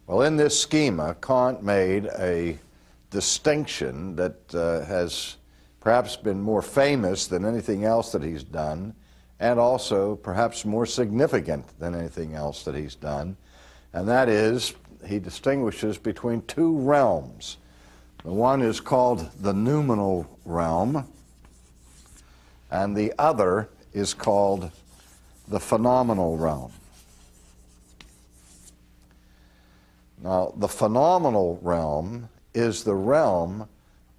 Well, in this schema, Kant made a distinction that has perhaps been more famous than anything else that he's done, and also perhaps more significant than anything else that he's done. And that is, he distinguishes between two realms. The one is called the noumenal realm, and the other is called the phenomenal realm. Now, the phenomenal realm is the realm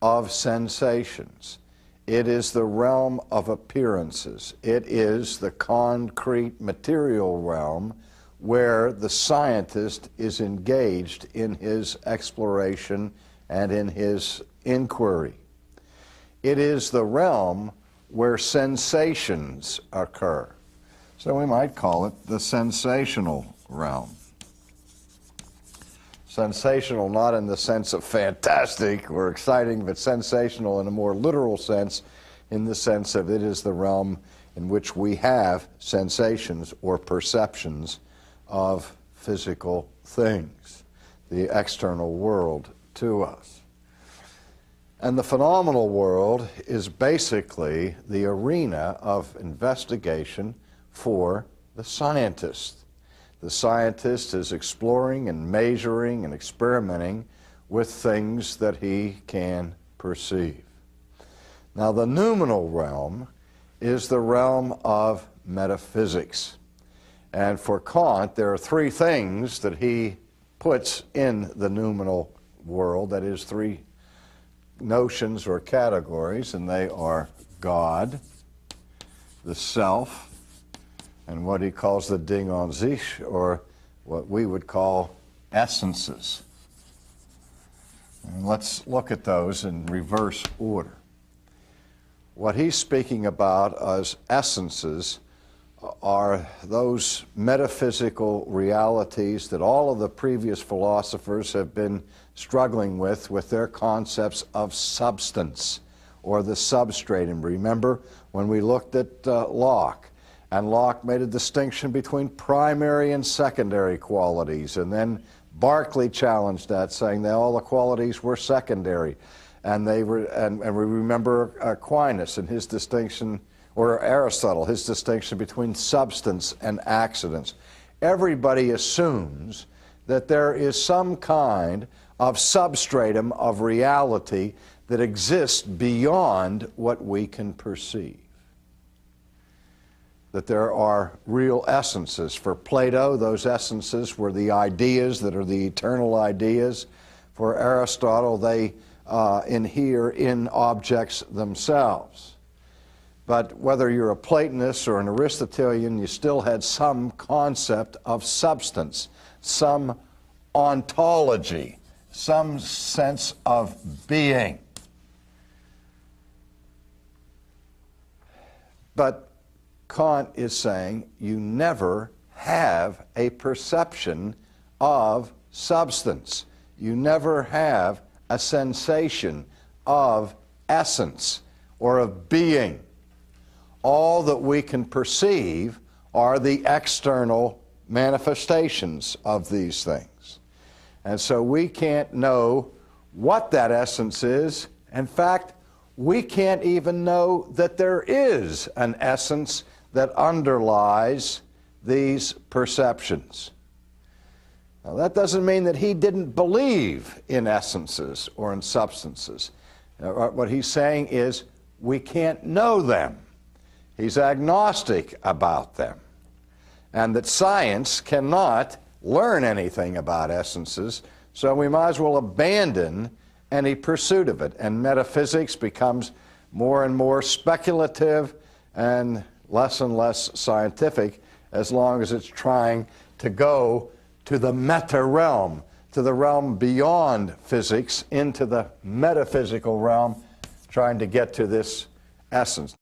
of sensations. It is the realm of appearances. It is the concrete material realm where the scientist is engaged in his exploration and in his inquiry. It is the realm where sensations occur. So we might call it the sensational realm. Sensational not in the sense of fantastic or exciting, but sensational in a more literal sense, in the sense of it is the realm in which we have sensations or perceptions of physical things, the external world to us. And the phenomenal world is basically the arena of investigation for the scientist. The scientist is exploring and measuring and experimenting with things that he can perceive. Now, the noumenal realm is the realm of metaphysics. And for Kant, there are three things that he puts in the noumenal world, that is, three notions or categories, and they are God, the self, and what he calls the Ding an sich, or what we would call essences. And let's look at those in reverse order. What he's speaking about as essences are those metaphysical realities that all of the previous philosophers have been struggling with their concepts of substance, or the substrate. And remember when we looked at Locke, and Locke made a distinction between primary and secondary qualities, and then Berkeley challenged that, saying that all the qualities were secondary. And they were, and we remember Aquinas and his distinction, or Aristotle, his distinction between substance and accidents. Everybody assumes that there is some kind of substratum of reality that exists beyond what we can perceive. That there are real essences. For Plato, those essences were the ideas that are the eternal ideas. For Aristotle, they inhere in objects themselves. But whether you're a Platonist or an Aristotelian, you still had some concept of substance, some ontology, some sense of being. But Kant is saying you never have a perception of substance. You never have a sensation of essence or of being. All that we can perceive are the external manifestations of these things. And so we can't know what that essence is. In fact, we can't even know that there is an essence that underlies these perceptions. Now, that doesn't mean that he didn't believe in essences or in substances. What he's saying is we can't know them. He's agnostic about them, and that science cannot learn anything about essences, so we might as well abandon any pursuit of it. And metaphysics becomes more and more speculative and less scientific, as long as it's trying to go to the meta realm, to the realm beyond physics, into the metaphysical realm, trying to get to this essence.